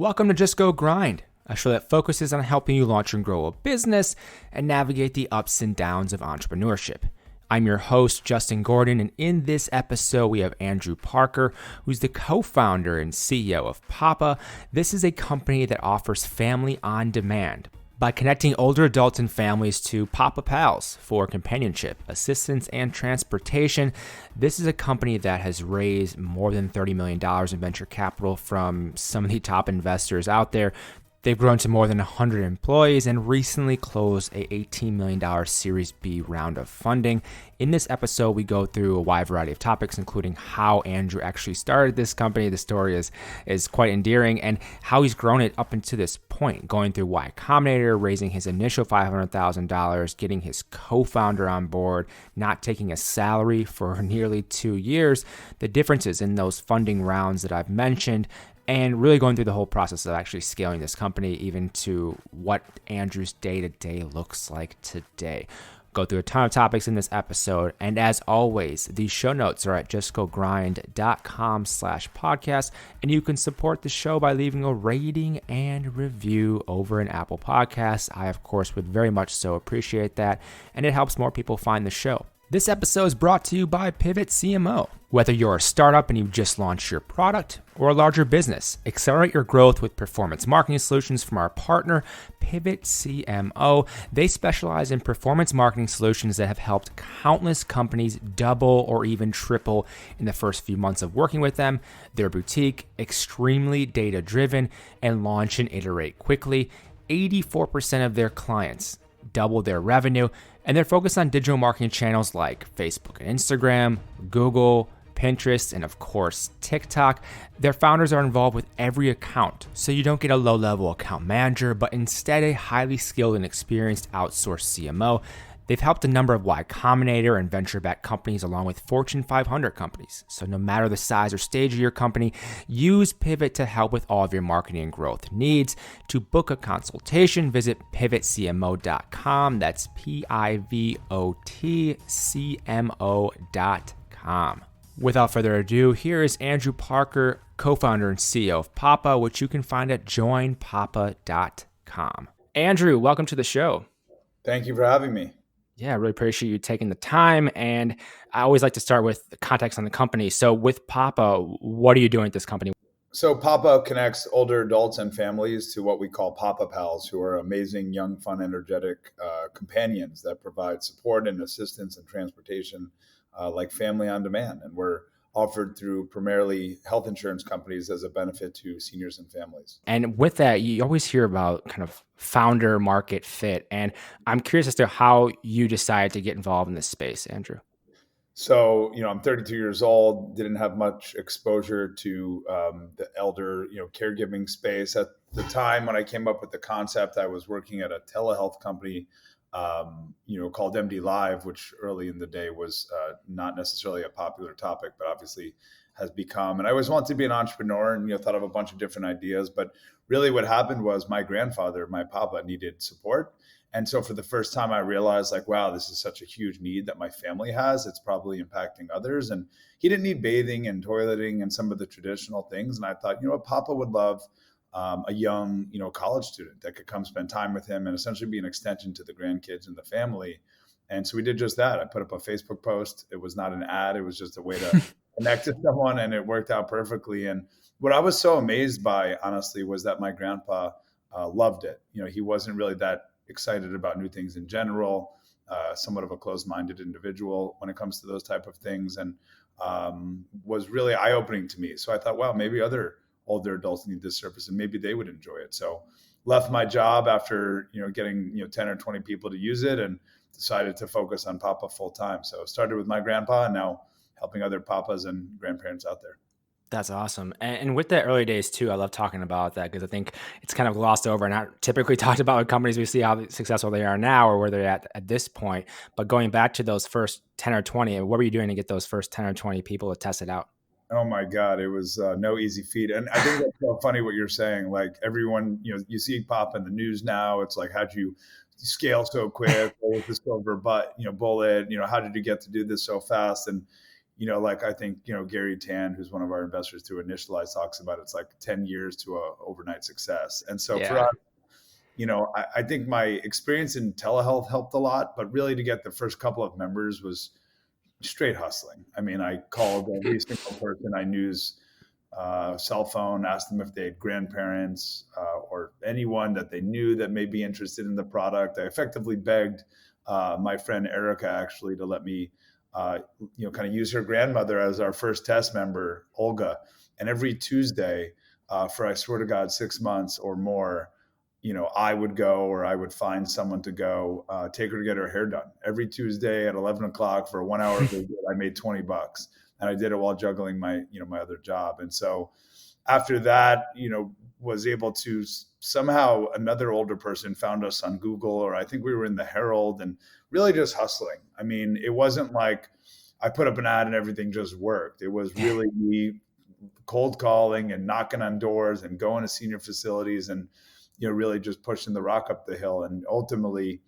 Welcome to Just Go Grind, a show that focuses on helping you launch and grow a business and navigate the ups and downs of entrepreneurship. I'm your host, Justin Gordon, and in this episode, we have Andrew Parker, who's the co-founder and CEO of Papa. This is a company that offers family on demand by connecting older adults and families to Papa Pals for companionship, assistance, and transportation. This is a company that has raised more than $30 million in venture capital from some of the top investors out there. They've grown to more than 100 employees and recently closed a $18 million Series B round of funding. In this episode, we go through a wide variety of topics, including how Andrew actually started this company. The story is quite endearing, and how he's grown it up into this point, going through Y Combinator, raising his initial $500,000, getting his co-founder on board, not taking a salary for nearly 2 years, the differences in those funding rounds that I've mentioned, and really going through the whole process of actually scaling this company, even to what Andrew's day-to-day looks like today. Go through a ton of topics in this episode. And as always, the show notes are at justgogrind.com/podcast. And you can support the show by leaving a rating and review over an Apple Podcast. I, of course, would very much so appreciate that. And it helps more people find the show. This episode is brought to you by Pivot CMO. Whether you're a startup and you've just launched your product or a larger business, accelerate your growth with performance marketing solutions from our partner, Pivot CMO. They specialize in performance marketing solutions that have helped countless companies double or even triple in the first few months of working with them. They're boutique, extremely data-driven, and launch and iterate quickly. 84% of their clients double their revenue, and they're focused on digital marketing channels like Facebook and Instagram, Google, Pinterest, and of course, TikTok. Their founders are involved with every account, so you don't get a low-level account manager, but instead a highly skilled and experienced outsourced CMO. They've helped a number of Y Combinator and venture-backed companies along with Fortune 500 companies. So no matter the size or stage of your company, use Pivot to help with all of your marketing and growth needs. To book a consultation, visit pivotcmo.com. That's pivotcmo.com. Without further ado, here is Andrew Parker, co-founder and CEO of Papa, which you can find at joinpapa.com. Andrew, welcome to the show. Thank you for having me. Yeah, I really appreciate you taking the time. And I always like to start with the context on the company. So with Papa, what are you doing at this company? So Papa connects older adults and families to what we call Papa Pals, who are amazing, young, fun, energetic companions that provide support and assistance and transportation like family on demand. And we're offered through primarily health insurance companies as a benefit to seniors and families. And with that, you always hear about kind of founder market fit. And I'm curious as to how you decided to get involved in this space, Andrew. So, I'm 32 years old, didn't have much exposure to the elder, caregiving space. At the time when I came up with the concept, I was working at a telehealth company called MDLIVE, which early in the day was not necessarily a popular topic, but obviously has become. And I always wanted to be an entrepreneur and, thought of a bunch of different ideas. But really what happened was my grandfather, my papa, needed support. And so for the first time, I realized wow, this is such a huge need that my family has. It's probably impacting others. And he didn't need bathing and toileting and some of the traditional things. And I thought, Papa would love a young, college student that could come spend time with him and essentially be an extension to the grandkids and the family. And so we did just that. I put up a Facebook post. It was not an ad. It was just a way to connect to someone, and it worked out perfectly. And what I was so amazed by, honestly, was that my grandpa loved it. He wasn't really that excited about new things in general, somewhat of a closed-minded individual when it comes to those type of things, and was really eye-opening to me. So I thought, wow, maybe other older adults need this service and maybe they would enjoy it. So left my job after, getting, 10 or 20 people to use it and decided to focus on Papa full time. So started with my grandpa and now helping other papas and grandparents out there. That's awesome. And with the early days too, I love talking about that because I think it's kind of glossed over and not typically talked about with companies. We see how successful they are now or where they're at this point. But going back to those first 10 or 20, what were you doing to get those first 10 or 20 people to test it out? Oh my God, it was no easy feat. And I think that's so funny what you're saying. Like everyone, you see pop in the news now. It's like, how'd you scale so quick? What was the silver bullet? How did you get to do this so fast? And like I think, Gary Tan, who's one of our investors through Initialize, talks about it's like 10 years to a overnight success. And so for Yeah. us, I think my experience in telehealth helped a lot, but really to get the first couple of members was straight hustling. I mean, I called every single person I knew's cell phone, asked them if they had grandparents or anyone that they knew that may be interested in the product. I effectively begged my friend Erica actually to let me, kind of use her grandmother as our first test member, Olga. And every Tuesday for, I swear to God, 6 months or more, I would go or I would find someone to go take her to get her hair done. Every Tuesday at 11 o'clock for a 1 hour visit, I made $20. And I did it while juggling my other job. And so after that, was able to somehow another older person found us on Google, or I think we were in the Herald, and really just hustling. I mean, it wasn't like I put up an ad and everything just worked. It was really me cold calling and knocking on doors and going to senior facilities and, really just pushing the rock up the hill. And ultimately,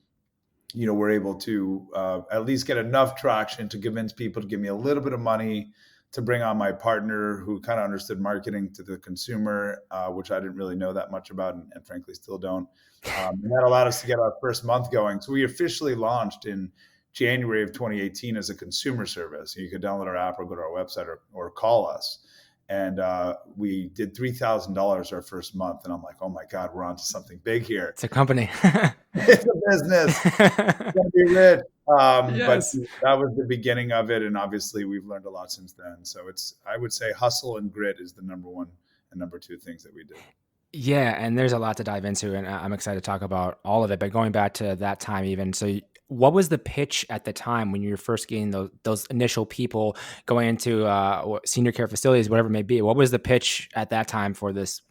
we're able to at least get enough traction to convince people to give me a little bit of money to bring on my partner who kind of understood marketing to the consumer, which I didn't really know that much about and frankly still don't. And that allowed us to get our first month going. So we officially launched in January of 2018 as a consumer service. You could download our app or go to our website or call us. And we did $3,000 our first month. And I'm like, oh my God, we're on to something big here. It's a company. It's a business. It's going to be rich. Yes. But that was the beginning of it. And obviously we've learned a lot since then. So I would say hustle and grit is the number one and number two things that we did. Yeah, and there's a lot to dive into, and I'm excited to talk about all of it. But going back to that time, even so, what was the pitch at the time when you were first getting those initial people going into senior care facilities, whatever it may be? What was the pitch at that time for this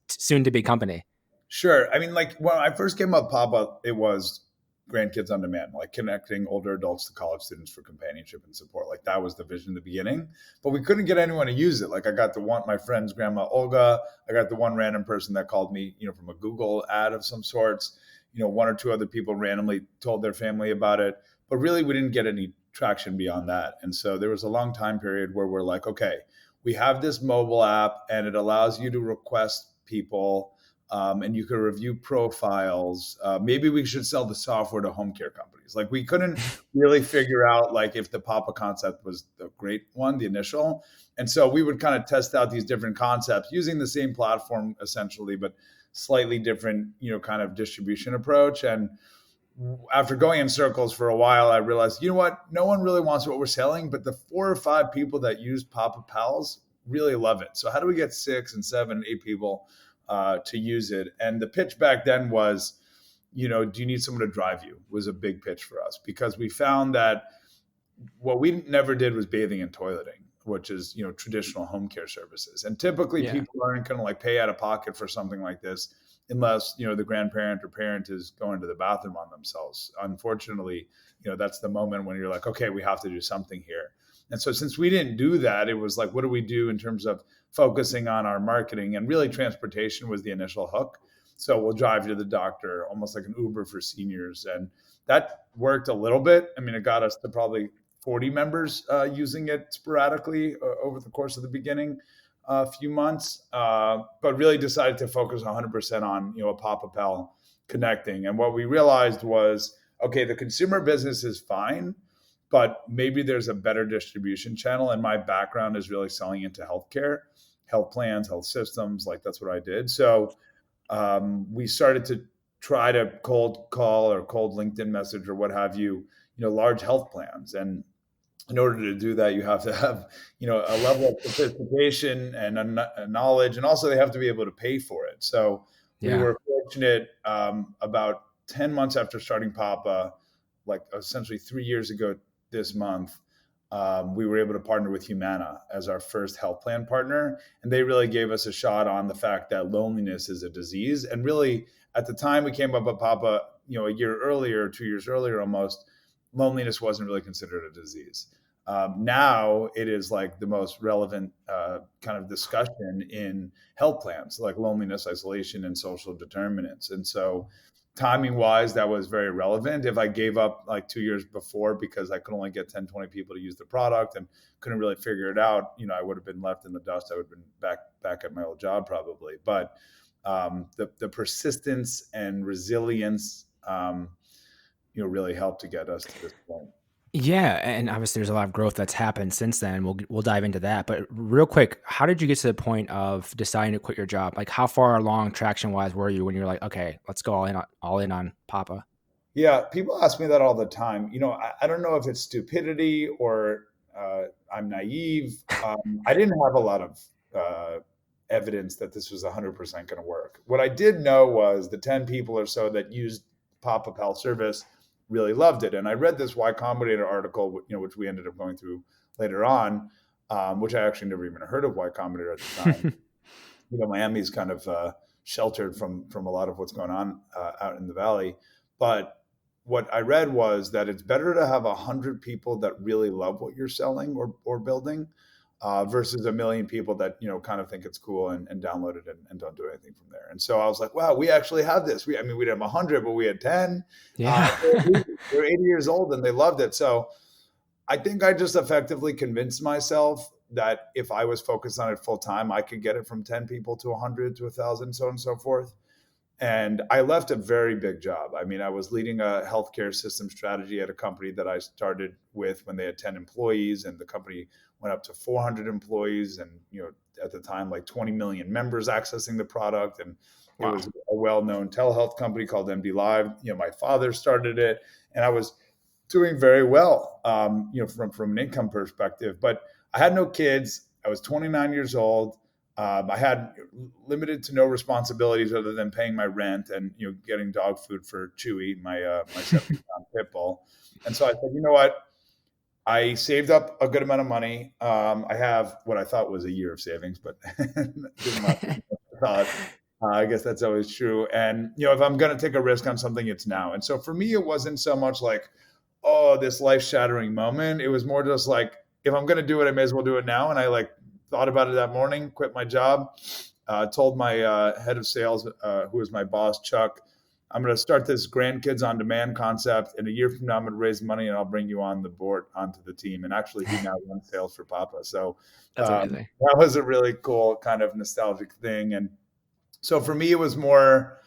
soon to be company? Sure. I mean, like when I first came up pop-up, it was grandkids on demand, like connecting older adults to college students for companionship and support. Like that was the vision in the beginning, but we couldn't get anyone to use it. Like I got my friend's grandma, Olga. I got the one random person that called me, from a Google ad of some sorts. One or two other people randomly told their family about it, but really we didn't get any traction beyond that. And so there was a long time period where we're like, okay, we have this mobile app and it allows you to request people and you can review profiles. Maybe we should sell the software to home care companies. Like we couldn't really figure out like if the Papa concept was the great one, the initial. And so we would kind of test out these different concepts using the same platform essentially, but slightly different, kind of distribution approach. And after going in circles for a while, I realized, what? No one really wants what we're selling, but the 4 or 5 people that use Papa Pals really love it. So how do we get 6 and 7, 8 people to use it? And the pitch back then was, do you need someone to drive you? Was a big pitch for us because we found that what we never did was bathing and toileting, which is, traditional home care services. And typically people aren't going to like pay out of pocket for something like this unless, the grandparent or parent is going to the bathroom on themselves. Unfortunately, that's the moment when you're like, okay, we have to do something here. And so since we didn't do that, it was like, what do we do in terms of focusing on our marketing? And really transportation was the initial hook. So we'll drive you to the doctor, almost like an Uber for seniors. And that worked a little bit. I mean, it got us to probably 40 members using it sporadically over the course of the beginning few months, but really decided to focus 100% on, a Papa Pal connecting. And what we realized was, okay, the consumer business is fine, but maybe there's a better distribution channel. And my background is really selling into healthcare, health plans, health systems. Like that's what I did. So we started to try to cold call or cold LinkedIn message or what have you, large health plans. And in order to do that, you have to have, a level of sophistication and a knowledge, and also they have to be able to pay for it. So we were fortunate about 10 months after starting Papa, like essentially 3 years ago this month, we were able to partner with Humana as our first health plan partner. And they really gave us a shot on the fact that loneliness is a disease. And really at the time we came up with Papa, a year earlier, 2 years earlier almost, loneliness wasn't really considered a disease. Now it is like the most relevant kind of discussion in health plans, like loneliness, isolation, and social determinants. And so timing wise, that was very relevant. If I gave up like 2 years before because I could only get 10, 20 people to use the product and couldn't really figure it out, I would have been left in the dust. I would have been back at my old job probably. But the persistence and resilience, really helped to get us to this point. Yeah, and obviously there's a lot of growth that's happened since then. We'll dive into that. But real quick, how did you get to the point of deciding to quit your job? Like, how far along traction wise were you when you're like, okay, let's go all in on Papa? Yeah, people ask me that all the time. I don't know if it's stupidity or I'm naive. I didn't have a lot of evidence that this was 100% going to work. What I did know was the 10 people or so that used pop-up health service really loved it. And I read this Y Combinator article, which we ended up going through later on, which I actually never even heard of Y Combinator at the time. Miami's kind of sheltered from a lot of what's going on out in the Valley. But what I read was that it's better to have 100 people that really love what you're selling or building versus 1 million people that, kind of think it's cool and download it and don't do anything from there. And so I was like, wow, we actually have this. We didn't have 100, but we had 10. Yeah. They're 80 years old and they loved it. So I think I just effectively convinced myself that if I was focused on it full time, I could get it from 10 people to 100 to 1,000, so on and so forth. And I left a very big job. I was leading a healthcare system strategy at a company that I started with when they had 10 employees, and the company went up to 400 employees. And, at the time, like 20 million members accessing the product. And Wow. It was a well-known telehealth company called MDLIVE. My father started it, and I was doing very well, from an income perspective. But I had no kids. I was 29 years old. I had limited to no responsibilities other than paying my rent and getting dog food for Chewy, my 70-pound pit bull. And so I said, you know what? I saved up a good amount of money. I have what I thought was a year of savings, but didn't thought. I guess that's always true. And if I'm going to take a risk on something, it's now. And so for me, it wasn't so much like, oh, this life-shattering moment. It was more just like, if I'm going to do it, I may as well do it now. And I thought about it that morning, quit my job, told my head of sales, who was my boss, Chuck, I'm going to start this grandkids on demand concept. And a year from now, I'm going to raise money and I'll bring you on the board, onto the team. And actually, he now runs sales for Papa. So that's amazing. That was a really cool kind of nostalgic thing. And so for me, it was more,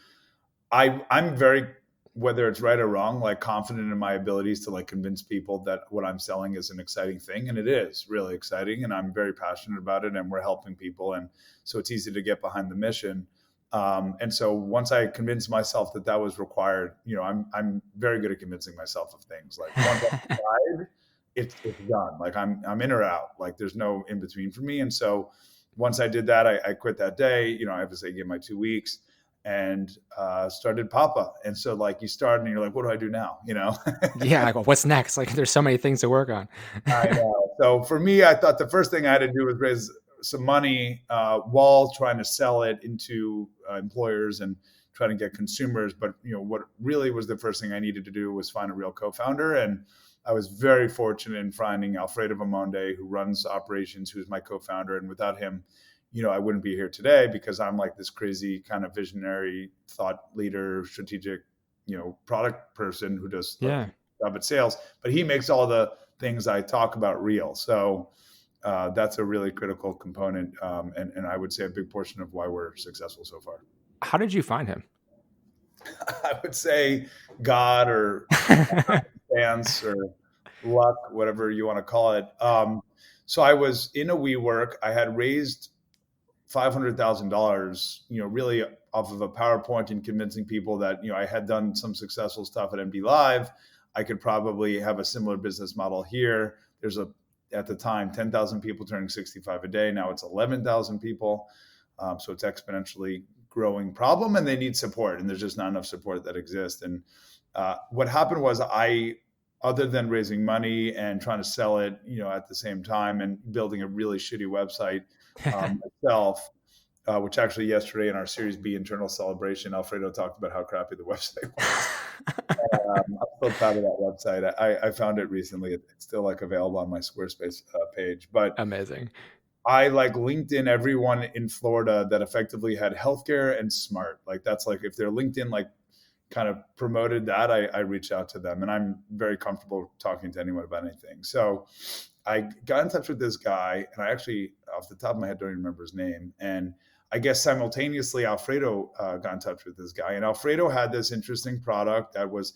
I'm very, whether it's right or wrong, confident in my abilities to convince people that what I'm selling is an exciting thing. And it is really exciting. And I'm very passionate about it, and we're helping people. And so it's easy to get behind the mission. And so once I convinced myself that was required, I'm very good at convincing myself of things. Once I've tried, it's done. I'm in or out. There's no in between for me. And so once I did that, I quit that day. I have to say, give my 2 weeks. And started Papa. And so you start and you're like, what do I do now? Yeah. What's next? There's so many things to work on. I know. So for me, I thought the first thing I had to do was raise some money while trying to sell it into employers and trying to get consumers. But, what really was the first thing I needed to do was find a real co-founder. And I was very fortunate in finding Alfredo Vamonde, who runs operations, who's my co-founder. And without him, I wouldn't be here today, because I'm this crazy kind of visionary thought leader, strategic, product person who does job at sales, but he makes all the things I talk about real. So that's a really critical component. And I would say a big portion of why we're successful so far. How did you find him? I would say God or chance or luck, whatever you want to call it. So I was in a WeWork. I had raised $500,000, really off of a PowerPoint and convincing people that, I had done some successful stuff at MDLIVE. I could probably have a similar business model here. There's at the time, 10,000 people turning 65 a day. Now it's 11,000 people. So it's exponentially growing problem, and they need support, and there's just not enough support that exists. And what happened was other than raising money and trying to sell it, at the same time, and building a really shitty website myself, which actually yesterday in our Series B internal celebration, Alfredo talked about how crappy the website was. I'm still proud of that website. I found it recently. It's still available on my Squarespace page. But amazing. I linked in everyone in Florida that effectively had healthcare and smart. That's if they're LinkedIn kind of promoted that, I reached out to them, and I'm very comfortable talking to anyone about anything. So I got in touch with this guy, and I actually, off the top of my head, don't even remember his name. And I guess simultaneously, Alfredo got in touch with this guy, and Alfredo had this interesting product that was,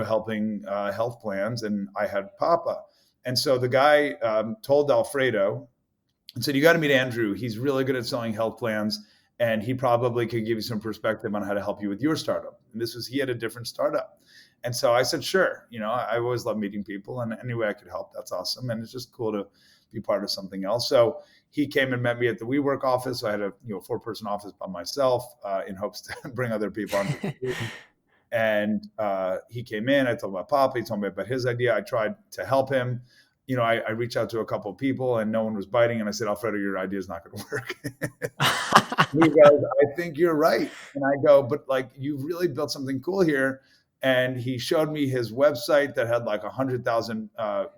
helping health plans, and I had Papa. And so the guy told Alfredo and said, "You got to meet Andrew. He's really good at selling health plans, and he probably could give you some perspective on how to help you with your startup." And he had a different startup. And so I said, sure. I always love meeting people, and any way I could help, that's awesome. And it's just cool to be part of something else. So he came and met me at the WeWork office. So I had a 4-person office by myself in hopes to bring other people on. And he came in. I told him about Papa. He told me about his idea. I tried to help him. I reached out to a couple of people, and no one was biting. And I said, "Alfredo, your idea is not going to work." He goes, "I think you're right." And I go, "But you've really built something cool here." And he showed me his website that had 100,000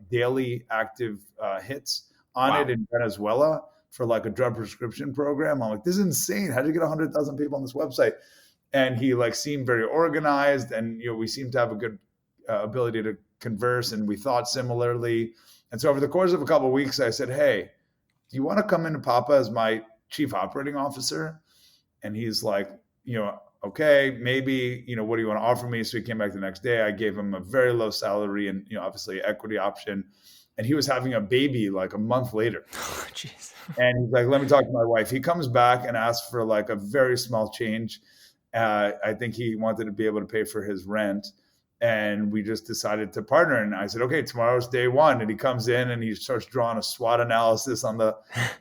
daily active hits on it in Venezuela for a drug prescription program. I'm like, "This is insane. How did you get 100,000 people on this website?" And he seemed very organized, and we seemed to have a good ability to converse, and we thought similarly. And so over the course of a couple of weeks, I said, "Hey, do you want to come into Papa as my chief operating officer?" And he's like, "Okay, maybe, what do you want to offer me?" So he came back the next day. I gave him a very low salary and, obviously equity option. And he was having a baby a month later. Oh, jeez. And he's like, "Let me talk to my wife." He comes back and asks for a very small change. I think he wanted to be able to pay for his rent. And we just decided to partner. And I said, "Okay, tomorrow's day one." And he comes in and he starts drawing a SWOT analysis on the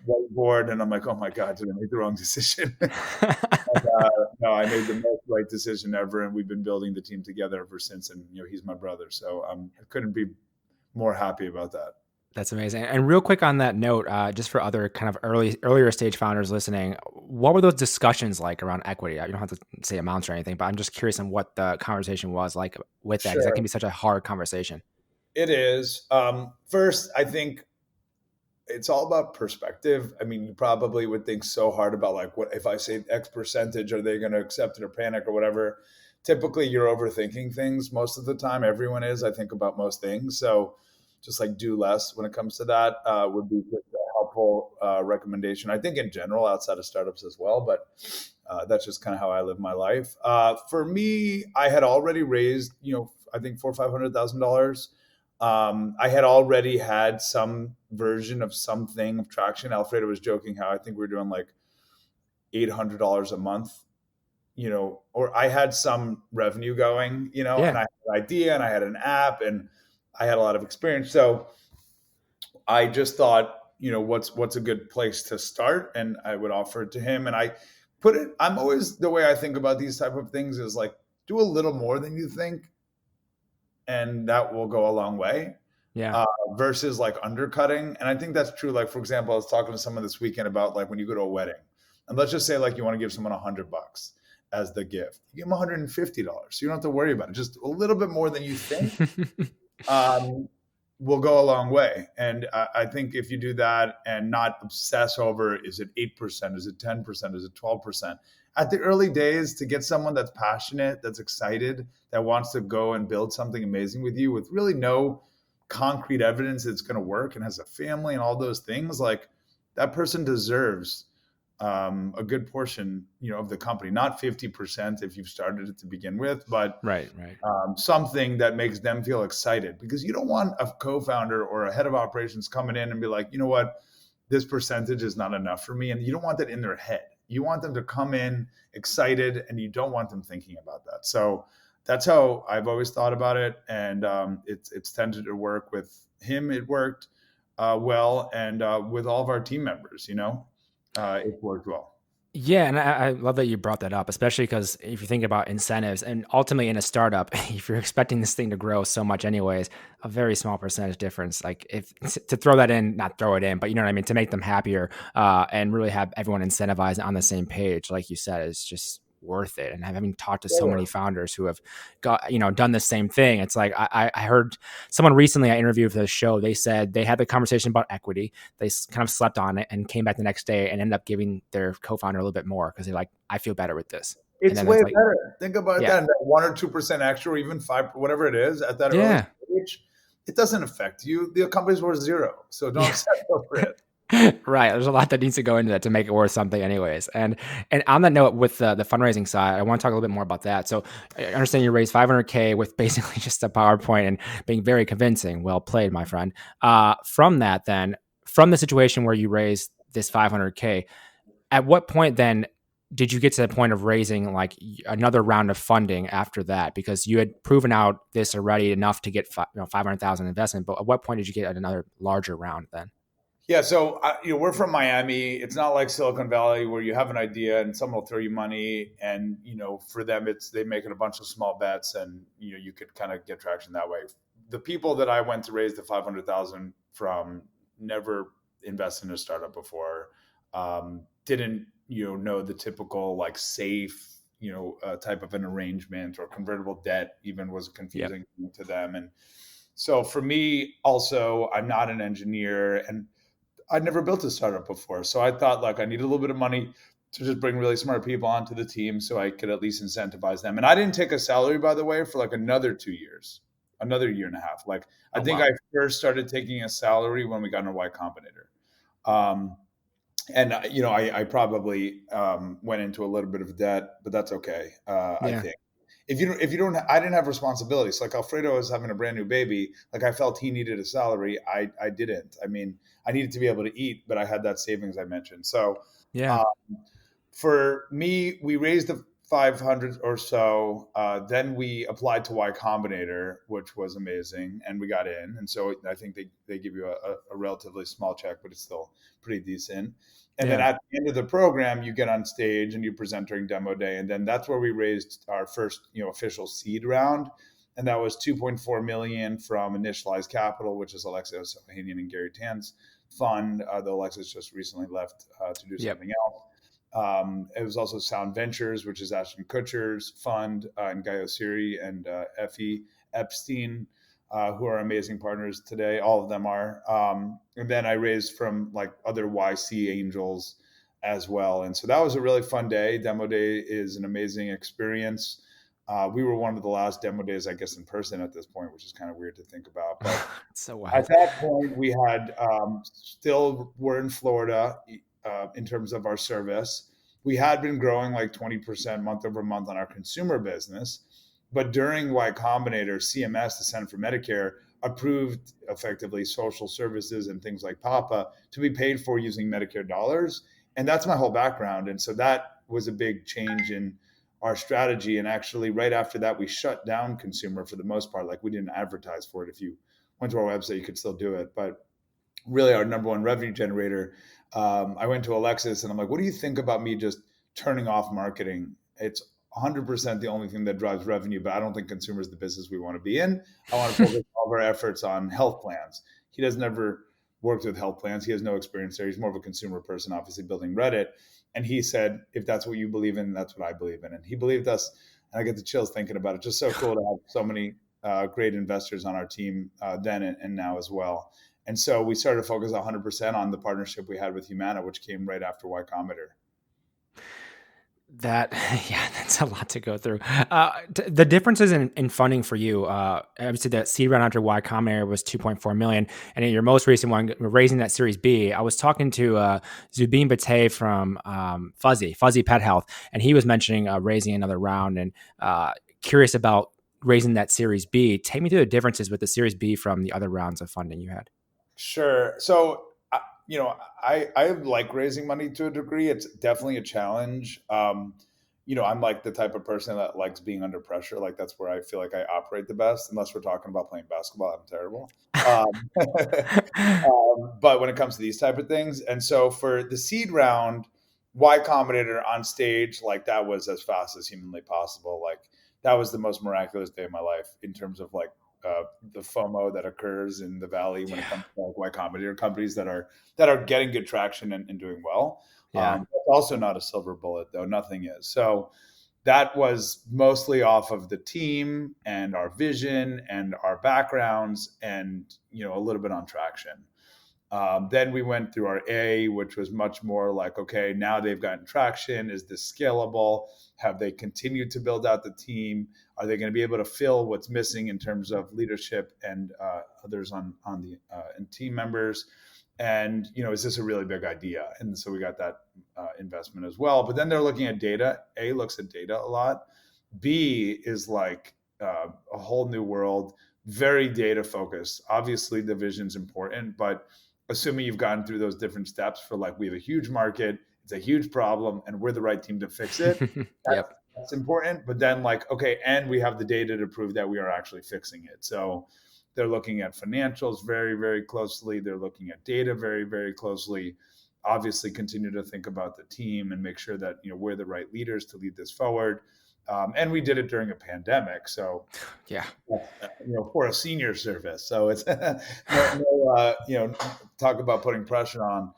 whiteboard. And I'm like, "Oh my God, did I make the wrong decision?" No, I made the most right decision ever. And we've been building the team together ever since. And, he's my brother. So I couldn't be more happy about that. That's amazing. And real quick on that note, just for other kind of earlier stage founders listening, what were those discussions like around equity? You don't have to say amounts or anything, but I'm just curious on what the conversation was like with that, because that can be such a hard conversation. It is. First, I think it's all about perspective. I mean, you probably would think so hard about what if I say X percentage, are they going to accept it or panic or whatever? Typically, you're overthinking things most of the time. Everyone is, I think, about most things. So just do less when it comes to that would be just a helpful recommendation. I think in general, outside of startups as well, but that's just kind of how I live my life. For me, I had already raised, I think $400,000 or $500,000. I had already had some version of something of traction. Alfredo was joking how I think we were doing $800 a month, or I had some revenue going, and I had an idea and I had an app and I had a lot of experience. So I just thought, what's a good place to start? And I would offer it to him. And I'm always, the way I think about these type of things is do a little more than you think. And that will go a long way. Yeah. Versus undercutting. And I think that's true. For example, I was talking to someone this weekend about when you go to a wedding, and let's just say you want to give someone $100 as the gift. You give them $150. So you don't have to worry about it. Just a little bit more than you think. Will go a long way. And I think if you do that and not obsess over, is it 8%? Is it 10%? Is it 12%? At the early days, to get someone that's passionate, that's excited, that wants to go and build something amazing with you with really no concrete evidence it's going to work and has a family and all those things, that person deserves a good portion, of the company, not 50% if you've started it to begin with, but right. Something that makes them feel excited, because you don't want a co-founder or a head of operations coming in and be like, "You know what, this percentage is not enough for me." And you don't want that in their head. You want them to come in excited, and you don't want them thinking about that. So that's how I've always thought about it. And it's tended to work with him. It worked well. And with all of our team members, it worked well. Yeah. And I love that you brought that up, especially because if you think about incentives and ultimately in a startup, if you're expecting this thing to grow so much anyways, a very small percentage difference, if to throw that in, not throw it in, but you know what I mean, to make them happier and really have everyone incentivized on the same page, like you said, is just worth it. And having talked to so many founders who have got, done the same thing, it's I heard someone recently I interviewed for the show, they said they had the conversation about equity. They kind of slept on it and came back the next day and ended up giving their co-founder a little bit more because they're like, "I feel better with this." And It's then way that's like, better. Think about yeah, that. And that 1 or 2% extra, or even 5, whatever it is at that early yeah, stage, it doesn't affect you. The company's worth zero. So don't yeah. obsess over it. Right. There's a lot that needs to go into that to make it worth something anyways. And on that note, with the fundraising side, I want to talk a little bit more about that. So I understand you raised 500K with basically just a PowerPoint and being very convincing. Well played, my friend. From that then, from the situation where you raised this 500K, at what point then did you get to the point of raising like another round of funding after that? Because you had proven out this already enough to get 500,000 investment, but at what point did you get another larger round then? Yeah, so we're from Miami. It's not like Silicon Valley where you have an idea and someone will throw you money, and for them it's they make it a bunch of small bets, and you could kind of get traction that way. The people that I went to raise the 500,000 from never invested in a startup before, didn't know the typical like safe type of an arrangement, or convertible debt even was Yep. confusing to them. And so for me also, I'm not an engineer, and I'd never built a startup before. So I thought like I needed a little bit of money to just bring really smart people onto the team so I could at least incentivize them. And I didn't take a salary, by the way, for like another 2 years, another year and a half. Like I Oh, think wow. I first started taking a salary when we got into Y Combinator. Um, and I probably went into a little bit of debt, but that's okay. I Yeah. think if you don't, I didn't have responsibilities. Like Alfredo was having a brand new baby. Like I felt he needed a salary. I didn't. I mean, I needed to be able to eat, but I had that savings I mentioned. So Yeah. uh, for me, we raised the 500 or so. Then we applied to Y Combinator, which was amazing, and we got in. And so I think they give you a relatively small check, but it's still pretty decent. And then Yeah. at the end of the program, you get on stage and you present during demo day. And then that's where we raised our first, official seed round. And that was 2.4 million from Initialized Capital, which is Alexis Ohanian and Gary Tan's fund. Though Alexis just recently left to do Yep. something else. It was also Sound Ventures, which is Ashton Kutcher's fund, and Guy Osiri and Effie Epstein, who are amazing partners today. All of them are. And then I raised from like other YC angels as well. And so that was a really fun day. Demo day is an amazing experience. We were one of the last demo days, I guess, in person at this point, which is kind of weird to think about. But It's so at wild. that point, we had still were in Florida in terms of our service. We had been growing like 20% month over month on our consumer business. But during Y Combinator, CMS, the Center for Medicare, approved effectively social services and things like PAPA to be paid for using Medicare dollars. And that's my whole background. And so that was a big change in our strategy. And actually, right after that, we shut down consumer for the most part. Like we didn't advertise for it. If you went to our website, you could still do it. But really, our number one revenue generator, I went to Alexis and I'm like, what do you think about me just turning off marketing? It's 100% the only thing that drives revenue, but I don't think consumer is the business we want to be in. I want to focus all of our efforts on health plans. He does never worked with health plans. He has no experience there. He's more of a consumer person, obviously building Reddit. And he said, if that's what you believe in, that's what I believe in. And he believed us. And I get the chills thinking about it. Just so cool to have so many great investors on our team then and now as well. And so we started to focus 100% on the partnership we had with Humana, which came right after Y Combinator. That, yeah, that's a lot to go through. The differences in funding for you, obviously the seed round after Y Combinator was 2.4 million. And in your most recent one, raising that Series B, I was talking to Zubin Bate from Fuzzy Pet Health, and he was mentioning raising another round, and curious about raising that Series B. Take me through the differences with the Series B from the other rounds of funding you had. Sure. So, I like raising money to a degree. It's definitely a challenge. I'm like the type of person that likes being under pressure. Like that's where I feel like I operate the best. Unless we're talking about playing basketball, I'm terrible. But when it comes to these type of things, and so for the seed round, Y Combinator on stage, like that was as fast as humanly possible. Like that was the most miraculous day of my life in terms of like the FOMO that occurs in the valley when it Yeah. comes to like Y Combinator companies that are getting good traction and doing well. Yeah. That's also not a silver bullet though. Nothing is. So that was mostly off of the team and our vision and our backgrounds and a little bit on traction. Then we went through our A, which was much more like, okay, now they've gotten traction. Is this scalable? Have they continued to build out the team? Are they going to be able to fill what's missing in terms of leadership and others on the and team members? And is this a really big idea? And so we got that investment as well. But then they're looking at data. A looks at data a lot. B is like a whole new world, very data focused. Obviously, the vision's important, but assuming you've gotten through those different steps for like, we have a huge market, it's a huge problem, and we're the right team to fix it. Yep. That's important. But then like, okay, and we have the data to prove that we are actually fixing it. So they're looking at financials very, very closely. They're looking at data very, very closely. Obviously, continue to think about the team and make sure that we're the right leaders to lead this forward. And we did it during a pandemic, so yeah, for a senior service. So it's talk about putting pressure on.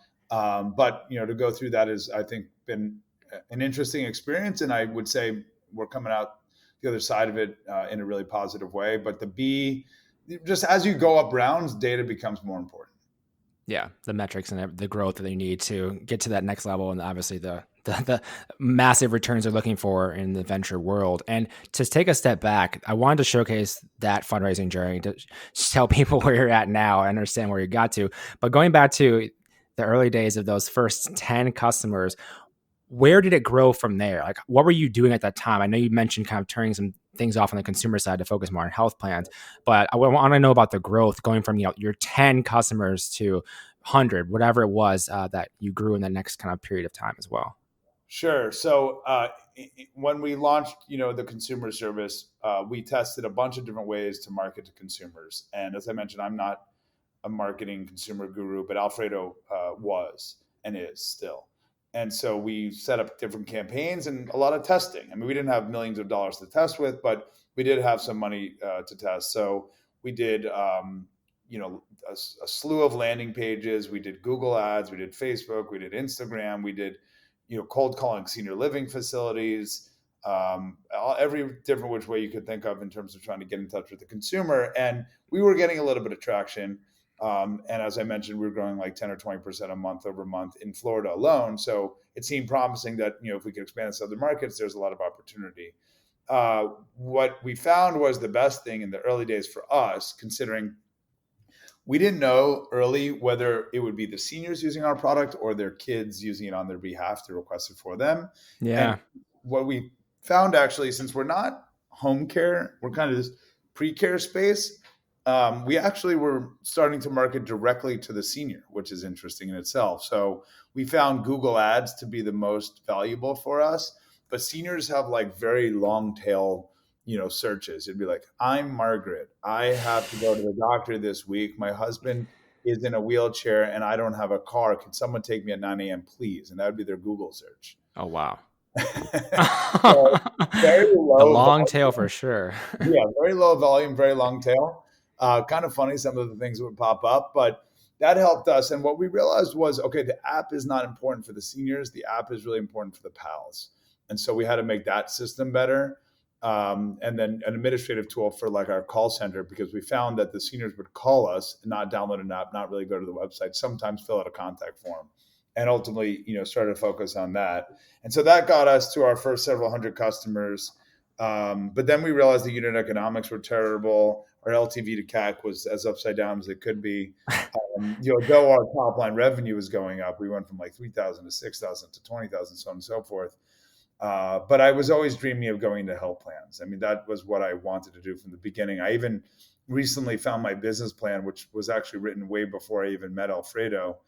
But to go through that is, I think, been an interesting experience, and I would say we're coming out the other side of it in a really positive way. But the B, just as you go up rounds, data becomes more important. Yeah, the metrics and the growth that they need to get to that next level, and obviously the massive returns they're looking for in the venture world. And to take a step back, I wanted to showcase that fundraising journey to tell people where you're at now and understand where you got to. But going back to the early days of those first 10 customers, where did it grow from there? Like, what were you doing at that time? I know you mentioned kind of turning some things off on the consumer side to focus more on health plans, but I want to know about the growth going from, your 10 customers to 100, whatever it was that you grew in the next kind of period of time as well. Sure. So when we launched, the consumer service, we tested a bunch of different ways to market to consumers. And as I mentioned, I'm not a marketing consumer guru, but Alfredo was and is still. And so we set up different campaigns and a lot of testing. I mean, we didn't have millions of dollars to test with, but we did have some money to test. So we did, a slew of landing pages. We did Google ads. We did Facebook. We did Instagram. We did, cold calling senior living facilities, every different which way you could think of in terms of trying to get in touch with the consumer. And we were getting a little bit of traction. And as I mentioned, we were growing like 10 or 20% a month over month in Florida alone. So it seemed promising that, if we could expand this to other markets, there's a lot of opportunity. What we found was the best thing in the early days for us, considering we didn't know early whether it would be the seniors using our product or their kids using it on their behalf to request it for them. Yeah. And what we found, actually, since we're not home care, we're kind of this pre-care space. We actually were starting to market directly to the senior, which is interesting in itself. So we found Google ads to be the most valuable for us, but seniors have like very long tail, searches. It'd be like, I'm Margaret. I have to go to the doctor this week. My husband is in a wheelchair and I don't have a car. Can someone take me at 9 a.m., please? And that would be their Google search. Oh, wow. So very low the long volume. tail for sure. Yeah, very low volume, very long tail. Kind of funny, some of the things that would pop up, but that helped us. And what we realized was, okay, the app is not important for the seniors. The app is really important for the pals. And so we had to make that system better. And then an administrative tool for like our call center, because we found that the seniors would call us and not download an app, not really go to the website, sometimes fill out a contact form. And ultimately, started to focus on that. And so that got us to our first several hundred customers. But then we realized the unit economics were terrible. Our LTV to CAC was as upside down as it could be. Though our top line revenue was going up, we went from like 3,000 to 6,000 to 20,000, so on and so forth. But I was always dreaming of going to health plans. I mean, that was what I wanted to do from the beginning. I even recently found my business plan, which was actually written way before I even met Alfredo,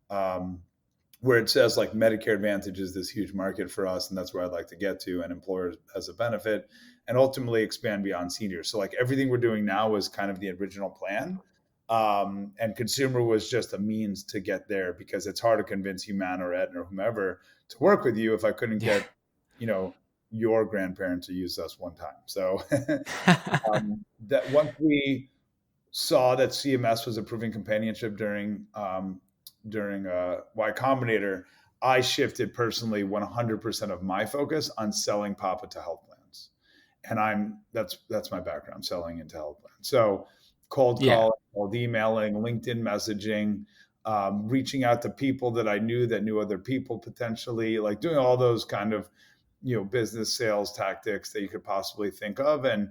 where it says like Medicare Advantage is this huge market for us, and that's where I'd like to get to, and employers as a benefit, and ultimately expand beyond seniors. So like everything we're doing now was kind of the original plan. And consumer was just a means to get there, because it's hard to convince Humana or Aetna or whomever to work with you if I couldn't get, your grandparent to use us one time. So that once we saw that CMS was approving companionship during Y Combinator, I shifted personally 100% of my focus on selling Papa to health plans. And that's my background, selling into health plans. So cold calling, cold emailing, LinkedIn messaging, reaching out to people that I knew that knew other people potentially, like doing all those kind of, business sales tactics that you could possibly think of, and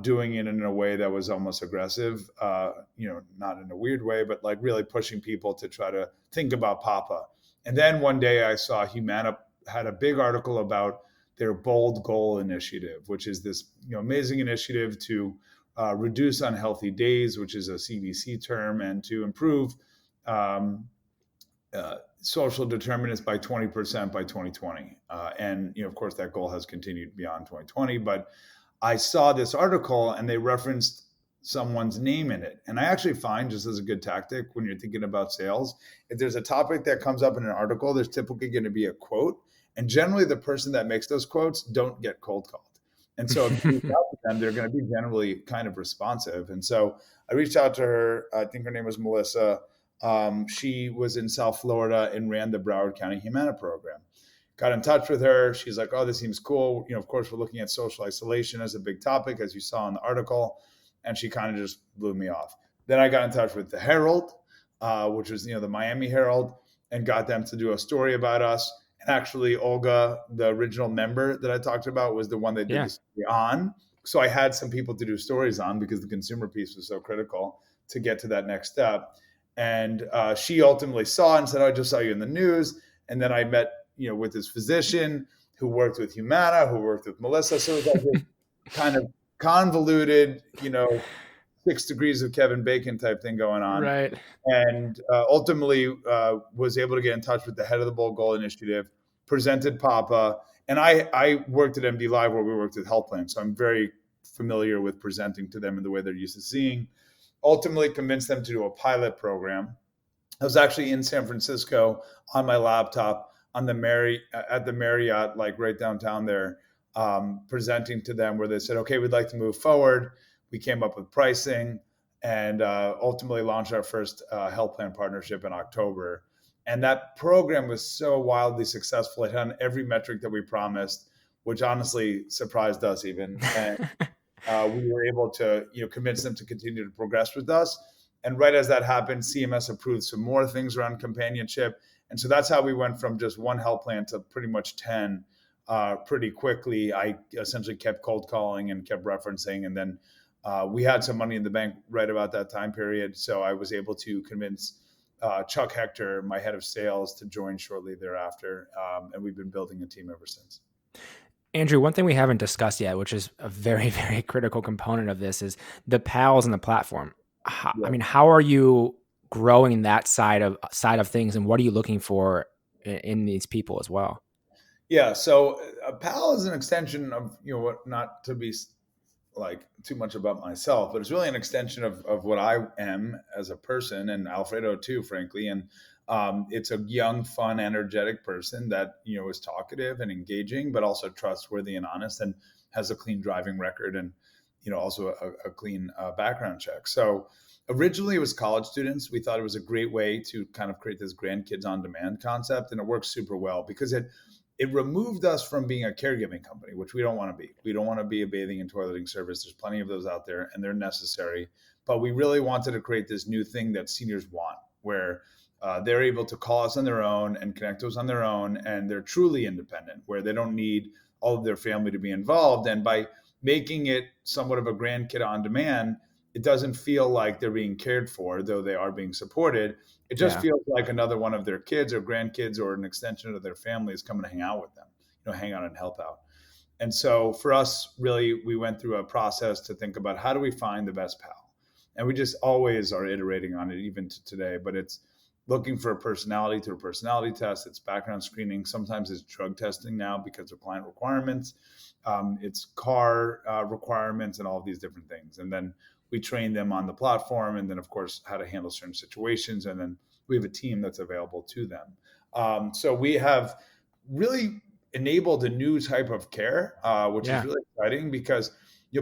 doing it in a way that was almost aggressive, not in a weird way, but like really pushing people to try to think about Papa. And then one day I saw Humana had a big article about their Bold Goal Initiative, which is this amazing initiative to reduce unhealthy days, which is a CDC term, and to improve um, social determinants by 20% by 2020. And of course, that goal has continued beyond 2020. But I saw this article and they referenced someone's name in it. And I actually find, just as a good tactic when you're thinking about sales, if there's a topic that comes up in an article, there's typically going to be a quote. And generally, the person that makes those quotes don't get cold called. And so if you reach out to them, they're going to be generally kind of responsive. And so I reached out to her. I think her name was Melissa. She was in South Florida and ran the Broward County Humana program. Got in touch with her. She's like, "Oh, this seems cool. Of course, we're looking at social isolation as a big topic, as you saw in the article." And she kind of just blew me off. Then I got in touch with the Herald, which was, the Miami Herald, and got them to do a story about us. And actually, Olga, the original member that I talked about, was the one that did the story on. So I had some people to do stories on because the consumer piece was so critical to get to that next step. And she ultimately saw and said, "Oh, I just saw you in the news." And then I met, with this physician who worked with Humana, who worked with Melissa. So it was like this kind of convoluted, 6 degrees of Kevin Bacon type thing going on. Right. And ultimately was able to get in touch with the head of the Bold Goal Initiative, presented Papa. And I worked at MDLIVE where we worked with health plans. So I'm very familiar with presenting to them in the way they're used to seeing. Ultimately convinced them to do a pilot program. I was actually in San Francisco on my laptop at the Marriott, like right downtown there, presenting to them, where they said, "Okay, we'd like to move forward." We came up with pricing and ultimately launched our first health plan partnership in October. And that program was so wildly successful. It had every metric that we promised, which honestly surprised us even. And we were able to convince them to continue to progress with us. And right as that happened, CMS approved some more things around companionship. And so that's how we went from just one health plan to pretty much 10 pretty quickly. I essentially kept cold calling and kept referencing. And then we had some money in the bank right about that time period. So I was able to convince Chuck Hector, my head of sales, to join shortly thereafter. And we've been building a team ever since. Andrew, one thing we haven't discussed yet, which is a very, very critical component of this, is the pals and the platform. How are you growing that side of things, and what are you looking for in these people as well? Yeah, so a pal is an extension of not to be like too much about myself, but it's really an extension of what I am as a person, and Alfredo too, frankly. And it's a young, fun, energetic person that is talkative and engaging, but also trustworthy and honest, and has a clean driving record, and also a clean background check. So originally it was college students. We thought it was a great way to kind of create this grandkids on demand concept, and it works super well because it removed us from being a caregiving company, which we don't want to be. We don't want to be a bathing and toileting service. There's plenty of those out there and they're necessary, but we really wanted to create this new thing that seniors want, where they're able to call us on their own and connect to us on their own, and they're truly independent, where they don't need all of their family to be involved. And by making it somewhat of a grandkid on demand, it doesn't feel like they're being cared for, though they are being supported. It just feels like another one of their kids or grandkids or an extension of their family is coming to hang out with them, hang out and help out. And so for us, really, we went through a process to think about how do we find the best pal? And we just always are iterating on it, even to today. But it's looking for a personality through a personality test. It's background screening. Sometimes it's drug testing now because of client requirements. It's car requirements and all of these different things. And then we train them on the platform, and then, of course, how to handle certain situations. And then we have a team that's available to them. So we have really enabled a new type of care, which is really exciting because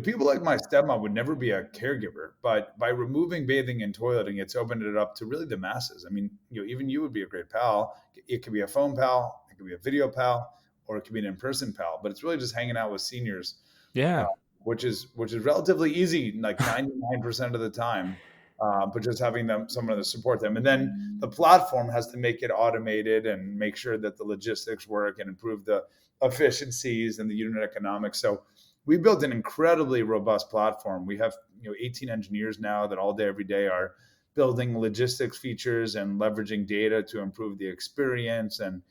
people like my stepmom would never be a caregiver, but by removing bathing and toileting, it's opened it up to really the masses. I mean, even you would be a great pal. It could be a phone pal, it could be a video pal, or it could be an in-person pal. But it's really just hanging out with seniors. Yeah. Which is relatively easy, like 99% of the time. but just having someone to support them. And then the platform has to make it automated and make sure that the logistics work and improve the efficiencies and the unit economics. So we built an incredibly robust platform. We have 18 engineers now that all day, every day are building logistics features and leveraging data to improve the experience. And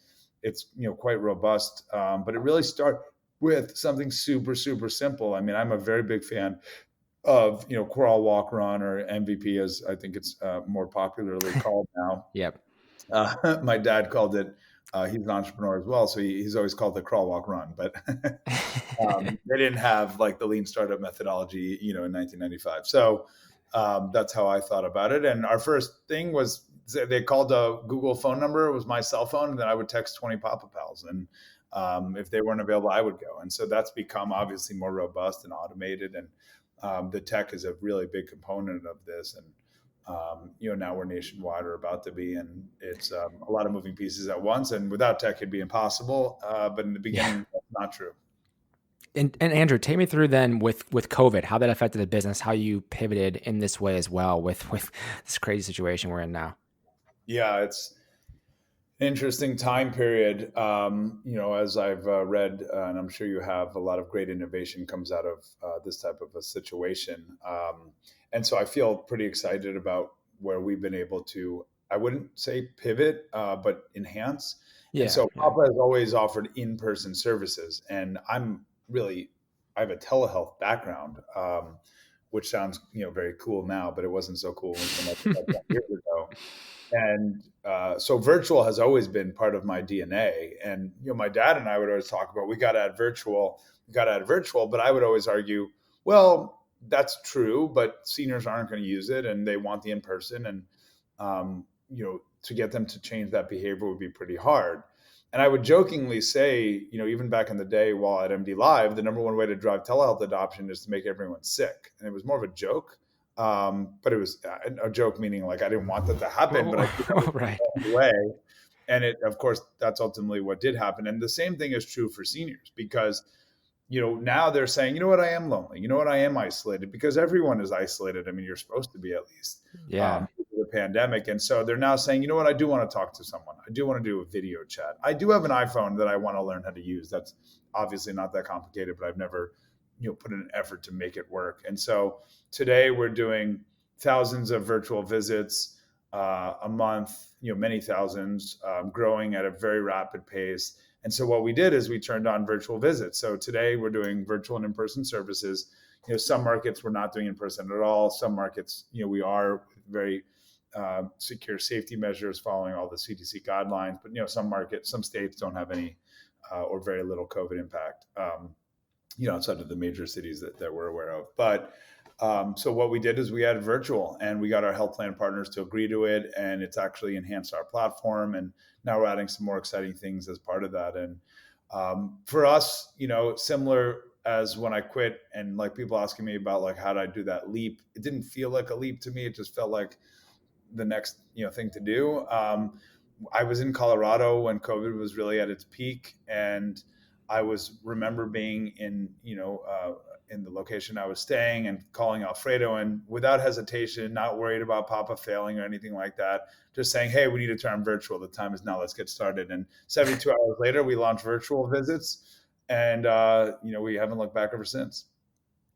it's quite robust. But it really starts with something super, super simple. I mean, I'm a very big fan of crawl, walk, run, or MVP, as I think it's more popularly called now. Yep. My dad called it. He's an entrepreneur as well, so he's always called it crawl, walk, run. But they didn't have like the lean startup methodology, in 1995. So that's how I thought about it. And our first thing was they called a Google phone number. It was my cell phone, and then I would text 20 Papa Pals, and if they weren't available, I would go. And so that's become obviously more robust and automated, and the tech is a really big component of this. And now we're nationwide, or about to be, and it's a lot of moving pieces at once. And without tech, it'd be impossible. But in the beginning, that's not true. And Andrew, take me through then with COVID, how that affected the business, how you pivoted in this way as well with this crazy situation we're in now. Yeah, it's an interesting time period. As I've read, and I'm sure you have, a lot of great innovation comes out of this type of a situation. And so I feel pretty excited about where we've been able to, I wouldn't say pivot, but enhance. Yeah. And so Papa has always offered in-person services. And I have a telehealth background, which sounds, very cool now, but it wasn't so cool when years ago. And so virtual has always been part of my DNA. And, my dad and I would always talk about, we got to add virtual, but I would always argue, well, that's true, but seniors aren't going to use it and they want the in-person. And, to get them to change that behavior would be pretty hard. And I would jokingly say, even back in the day while at MDLIVE, the number one way to drive telehealth adoption is to make everyone sick. And it was more of a joke. But it was a joke, meaning like I didn't want that to happen, but I did right way. And of course, that's ultimately what did happen. And the same thing is true for seniors, because now they're saying, you know what, I am lonely. You know what, I am isolated, because everyone is isolated. I mean, you're supposed to be, at least. Yeah. The pandemic. And so they're now saying, you know what, I do want to talk to someone. I do want to do a video chat. I do have an iPhone that I want to learn how to use. That's obviously not that complicated, but I've never, put in an effort to make it work. And so today we're doing thousands of virtual visits a month, many thousands, growing at a very rapid pace. And so what we did is we turned on virtual visits. So today we're doing virtual and in-person services. Some markets we're not doing in person at all. Some markets, we are very secure safety measures following all the CDC guidelines. But, some states don't have any or very little COVID impact, outside of the major cities that we're aware of. But so what we did is we added virtual, and we got our health plan partners to agree to it, and it's actually enhanced our platform. And now we're adding some more exciting things as part of that. And for us, similar as when I quit, and like people asking me about like, how did I do that leap? It didn't feel like a leap to me. It just felt like the next, thing to do. I was in Colorado when COVID was really at its peak, and I remember being in the location I was staying and calling Alfredo, and without hesitation, not worried about Papa failing or anything like that, just saying, hey, we need to turn virtual. The time is now. Let's get started. And 72 hours later, we launched virtual visits, and we haven't looked back ever since.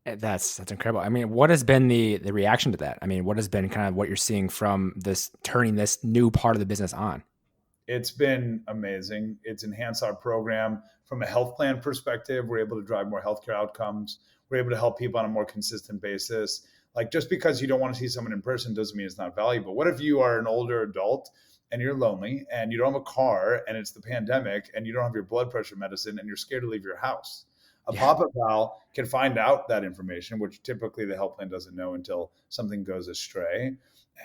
That's incredible. I mean, what has been the reaction to that? I mean, what has been kind of what you're seeing from this, turning this new part of the business on? It's been amazing. It's enhanced our program from a health plan perspective. We're able to drive more healthcare outcomes. We're able to help people on a more consistent basis. Like, just because you don't want to see someone in person doesn't mean it's not valuable. What if you are an older adult and you're lonely and you don't have a car and it's the pandemic and you don't have your blood pressure medicine and you're scared to leave your house? Papa Pal can find out that information, which typically the health plan doesn't know until something goes astray.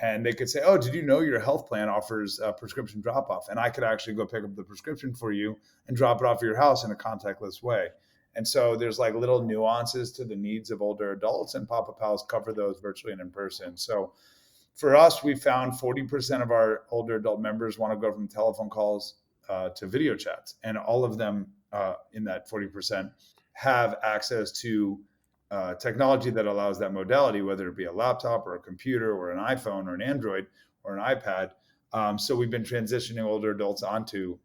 And they could say, oh, did you know your health plan offers a prescription drop-off? And I could actually go pick up the prescription for you and drop it off at your house in a contactless way. And so there's like little nuances to the needs of older adults, and Papa Pals cover those virtually and in person. So for us, we found 40% of our older adult members want to go from telephone calls to video chats. And all of them in that 40% have access to technology that allows that modality, whether it be a laptop or a computer or an iPhone or an Android or an iPad. So we've been transitioning older adults onto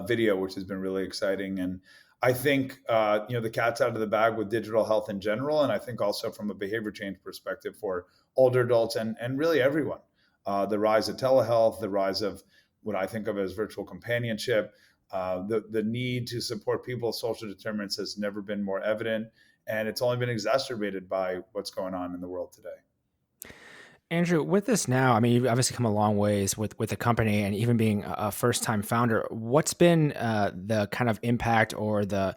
video, which has been really exciting. And I think, the cat's out of the bag with digital health in general. And I think also from a behavior change perspective for older adults and really everyone, the rise of telehealth, the rise of what I think of as virtual companionship, the need to support people's social determinants has never been more evident. And it's only been exacerbated by what's going on in the world today. Andrew, with this now, I mean, you've obviously come a long ways with the company and even being a first-time founder. What's been the kind of impact or the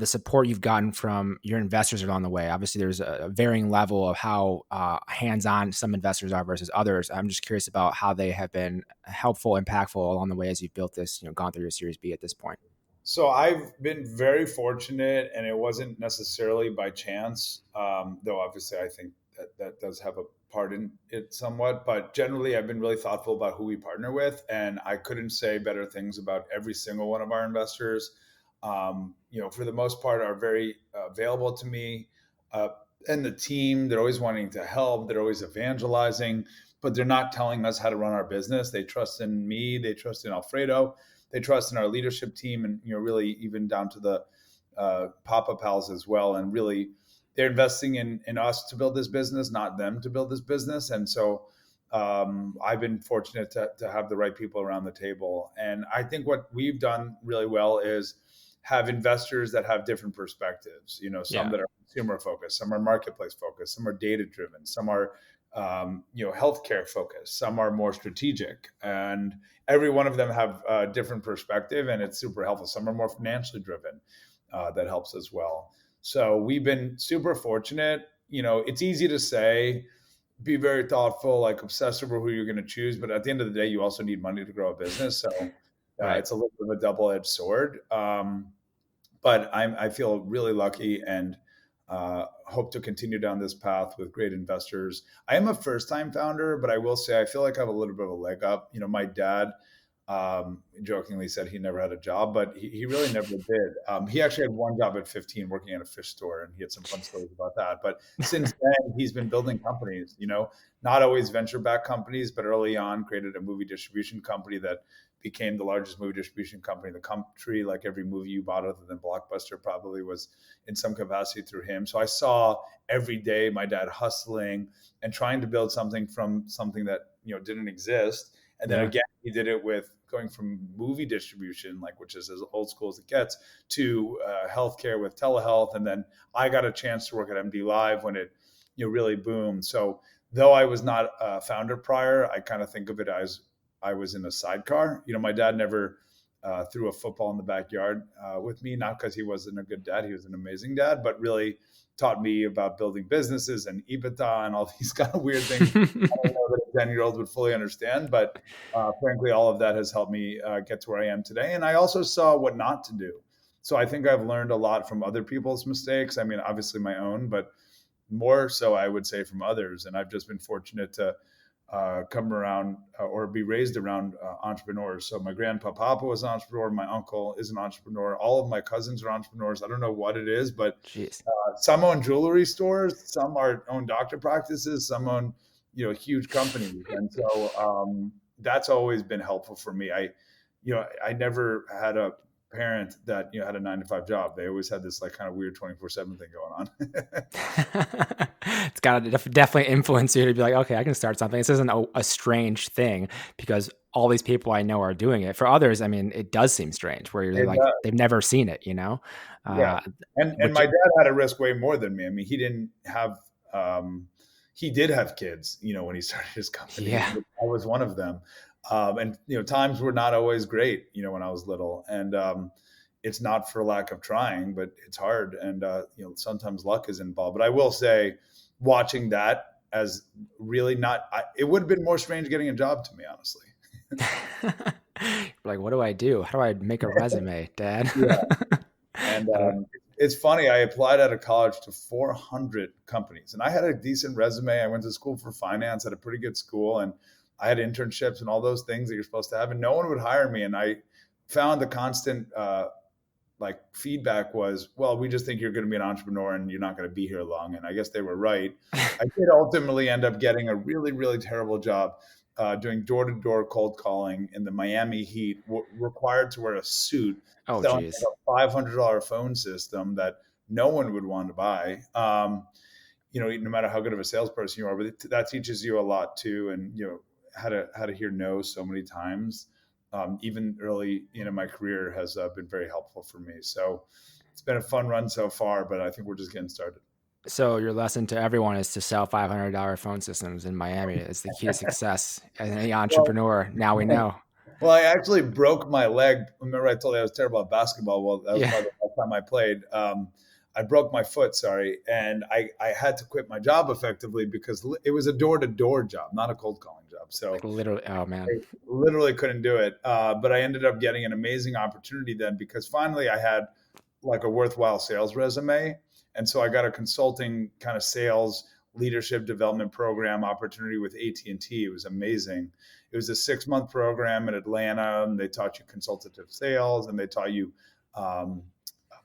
support you've gotten from your investors along the way? Obviously, there's a varying level of how hands-on some investors are versus others. I'm just curious about how they have been helpful, impactful along the way as you've built this, gone through your Series B at this point. So I've been very fortunate, and it wasn't necessarily by chance, though obviously I think that does have a part in it somewhat. But generally, I've been really thoughtful about who we partner with, and I couldn't say better things about every single one of our investors. For the most part, are very available to me, and the team. They're always wanting to help. They're always evangelizing, but they're not telling us how to run our business. They trust in me. They trust in Alfredo. They trust in our leadership team, and really even down to the Papa Pals as well. And really, they're investing in us to build this business, not them to build this business. And so I've been fortunate to have the right people around the table. And I think what we've done really well is have investors that have different perspectives. Some that are consumer focused, some are marketplace focused, some are data driven, some are healthcare focused, some are more strategic, and every one of them have a different perspective, and it's super helpful. Some are more financially driven. That helps as well. So we've been super fortunate. It's easy to say, be very thoughtful, like obsess over who you're going to choose, but at the end of the day, you also need money to grow a business. So Right. It's a little bit of a double-edged sword. But I feel really lucky and hope to continue down this path with great investors. I am a first-time founder, but I will say I feel like I have a little bit of a leg up. My dad jokingly said he never had a job, but he really never did. He actually had one job at 15 working at a fish store, and he had some fun stories about that. But since then, he's been building companies, not always venture-backed companies, but early on created a movie distribution company that became the largest movie distribution company in the country. Like every movie you bought other than Blockbuster probably was in some capacity through him. So I saw every day my dad hustling and trying to build something from something that, didn't exist. And then again, he did it with going from movie distribution, which is as old school as it gets, to healthcare with telehealth. And then I got a chance to work at MDLIVE when it really boomed. So though I was not a founder prior, I kind of think of it as I was in a sidecar. My dad never threw a football in the backyard with me, not because he wasn't a good dad. He was an amazing dad, but really taught me about building businesses and EBITDA and all these kind of weird things. I don't know that a 10-year-old would fully understand, but frankly, all of that has helped me get to where I am today. And I also saw what not to do. So I think I've learned a lot from other people's mistakes. I mean, obviously my own, but more so I would say from others. And I've just been fortunate to come around or be raised around entrepreneurs. So my grandpa Papa was an entrepreneur. My uncle is an entrepreneur. All of my cousins are entrepreneurs. I don't know what it is, but some own jewelry stores, some own doctor practices, some own huge companies. And so that's always been helpful for me. I never had a parent that had a 9-to-5 job. They always had this kind of weird 24/7 thing going on. It's got to definitely influence you to be like, okay, I can start something. This isn't a strange thing because all these people I know are doing it. For others, I mean, it does seem strange where you're like, they've never seen it, Yeah. And my dad had to risk way more than me. I mean, he didn't have, he did have kids, when he started his company. Yeah. I was one of them. And times were not always great, when I was little. And it's not for lack of trying, but it's hard. And sometimes luck is involved. But I will say, watching that as really it would have been more strange getting a job to me, honestly. Like, what do I do? How do I make a resume, Dad? Yeah. And it's funny. I applied out of college to 400 companies, and I had a decent resume. I went to school for finance at a pretty good school, and I had internships and all those things that you're supposed to have, and no one would hire me. And I found the constant like feedback was, well, we just think you're going to be an entrepreneur and you're not going to be here long. And I guess they were right. I did ultimately end up getting a really, really terrible job doing door-to-door cold calling in the Miami heat, required to wear a suit, Oh, selling geez. like a $500 phone system that no one would want to buy. No matter how good of a salesperson you are, but that teaches you a lot too. And, how to hear no so many times, even early in my career, has been very helpful for me. So it's been a fun run so far, but I think we're just getting started. So your lesson to everyone is to sell $500 phone systems in Miami. It's the key to success as any entrepreneur. Now we know. Well, I actually broke my leg. Remember I told you I was terrible at basketball? Well, that was Yeah. probably the last time I played. I broke my foot, sorry. And I had to quit my job effectively because it was a door-to-door job, not a cold calling job. So Like literally, oh man. I literally couldn't do it. But I ended up getting an amazing opportunity then, because finally I had like a worthwhile sales resume. And so I got a consulting kind of sales leadership development program opportunity with AT&T. It was amazing. It was a 6-month program in Atlanta, and they taught you consultative sales, and they taught you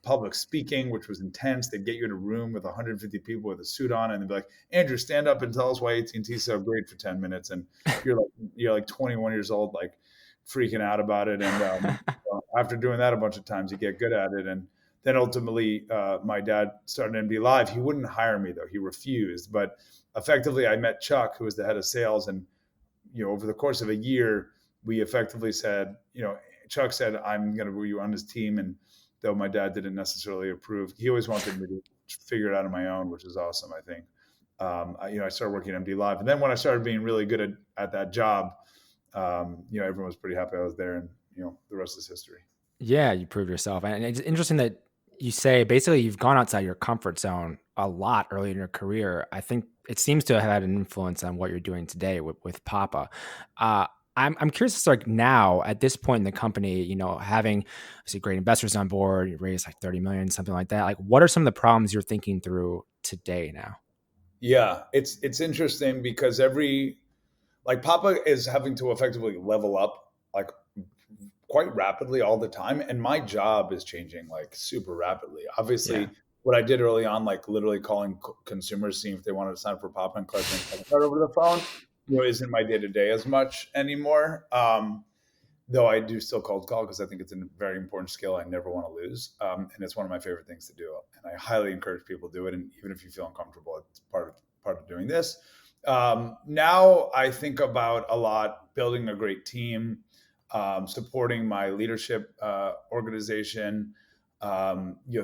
public speaking, which was intense. They'd get you in a room with 150 people with a suit on, and they'd be like, Andrew, stand up and tell us why AT&T is so great for 10 minutes. And you're like 21 years old, like freaking out about it. And after doing that a bunch of times, you get good at it. And then ultimately, my dad started MDLIVE. He wouldn't hire me, though. He refused. But effectively, I met Chuck, who was the head of sales. And, over the course of a year, we effectively said, Chuck said, I'm going to put you on his team. And though my dad didn't necessarily approve, he always wanted me to figure it out on my own, which is awesome, I think. I started working at MDLIVE. And then when I started being really good at that job, everyone was pretty happy I was there. And, the rest is history. Yeah, you proved yourself. And it's interesting that you say basically you've gone outside your comfort zone a lot early in your career. I think it seems to have had an influence on what you're doing today with Papa. I'm curious, it's like now at this point in the company, having great investors on board, you raised like 30 million, something like that. Like, what are some of the problems you're thinking through today now? Yeah, it's interesting because Papa is having to effectively level up like quite rapidly all the time. And my job is changing like super rapidly. Obviously, what I did early on, like literally calling consumers, seeing if they wanted to sign up for Papa and collecting a credit card over the phone, isn't my day to day as much anymore. Though I do still cold call because I think it's a very important skill I never want to lose. And it's one of my favorite things to do. And I highly encourage people to do it. And even if you feel uncomfortable, it's part of doing this. Now I think about a lot building a great team, supporting my leadership organization,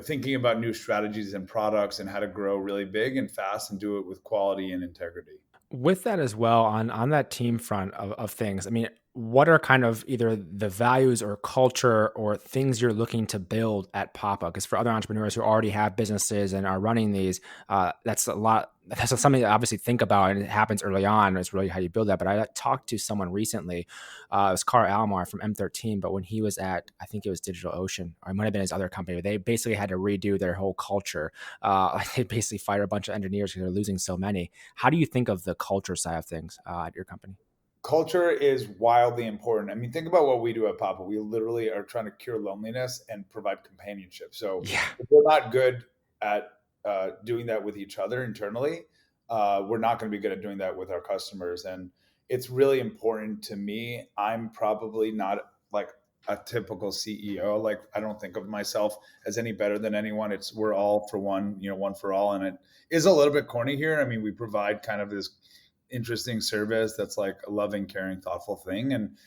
thinking about new strategies and products and how to grow really big and fast and do it with quality and integrity. With that as well, on that team front of things, I mean, what are kind of either the values or culture or things you're looking to build at Papa? Because for other entrepreneurs who already have businesses and are running these, that's a lot. That's something to obviously think about, and it happens early on. It's really how you build that. But I talked to someone recently, it was Carl Almar from M13, but when he was at, I think it was DigitalOcean, or it might have been his other company, they basically had to redo their whole culture. They basically fired a bunch of engineers because they're losing so many. How do you think of the culture side of things at your company? Culture is wildly important. I mean, think about what we do at Papa. We literally are trying to cure loneliness and provide companionship. So if we're not good at doing that with each other internally, we're not going to be good at doing that with our customers. And it's really important to me. I'm probably not like a typical CEO. Like, I don't think of myself as any better than anyone. We're all for one, one for all. And it is a little bit corny here. I mean, we provide kind of this interesting service that's like a loving, caring, thoughtful thing. And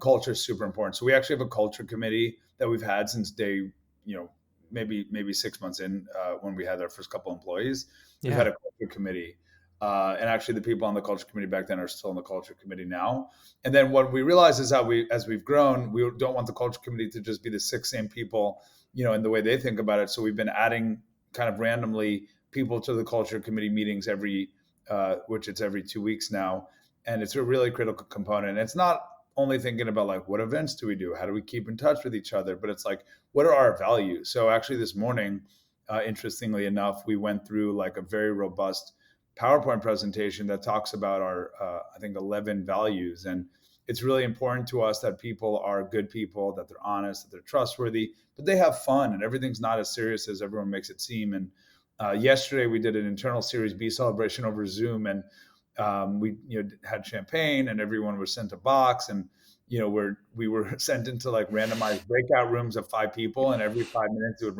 culture is super important. So we actually have a culture committee that we've had since day, maybe 6 months in, when we had our first couple employees. We've had a culture committee. And actually the people on the culture committee back then are still in the culture committee now. And then what we realize is as we've grown, we don't want the culture committee to just be the 6 same people, in the way they think about it. So we've been adding kind of randomly people to the culture committee meetings which it's every 2 weeks now. And it's a really critical component. It's not only thinking about like, what events do we do? How do we keep in touch with each other? But it's like, what are our values? So actually this morning, interestingly enough, we went through like a very robust PowerPoint presentation that talks about our, I think 11 values. And it's really important to us that people are good people, that they're honest, that they're trustworthy, but they have fun, and everything's not as serious as everyone makes it seem. And yesterday we did an internal Series B celebration over Zoom, and we had champagne, and everyone was sent a box, and we were sent into like randomized breakout rooms of 5 people, and every 5 minutes it would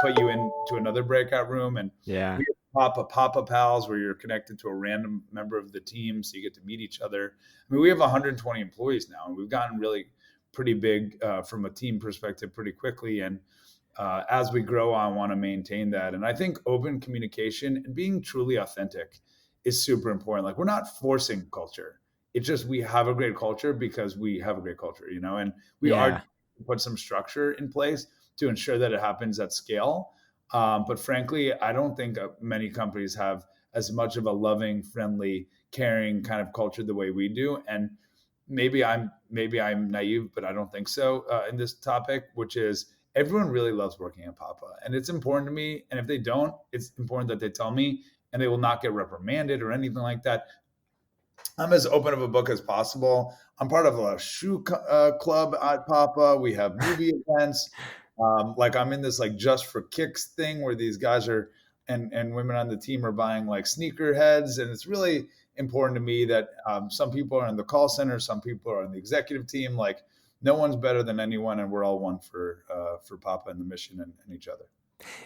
put you into another breakout room. And Yeah. we Papa Pals, where you're connected to a random member of the team, so you get to meet each other. I mean, we have 120 employees now, and we've gotten really pretty big from a team perspective pretty quickly. And as we grow, I want to maintain that. And I think open communication and being truly authentic is super important. Like, we're not forcing culture. It's just we have a great culture because we have a great culture, and we are put some structure in place to ensure that it happens at scale. But frankly, I don't think many companies have as much of a loving, friendly, caring kind of culture the way we do. And maybe I'm naive, but I don't think so in this topic, which is everyone really loves working at Papa, and it's important to me. And if they don't, it's important that they tell me, and they will not get reprimanded or anything like that. I'm as open of a book as possible. I'm part of a shoe club at Papa. We have movie events. Like, I'm in this like Just for Kicks thing where these guys are and women on the team are buying like sneaker heads. And it's really important to me that some people are in the call center, some people are on the executive team. Like, no one's better than anyone, and we're all one for Papa and the mission and each other.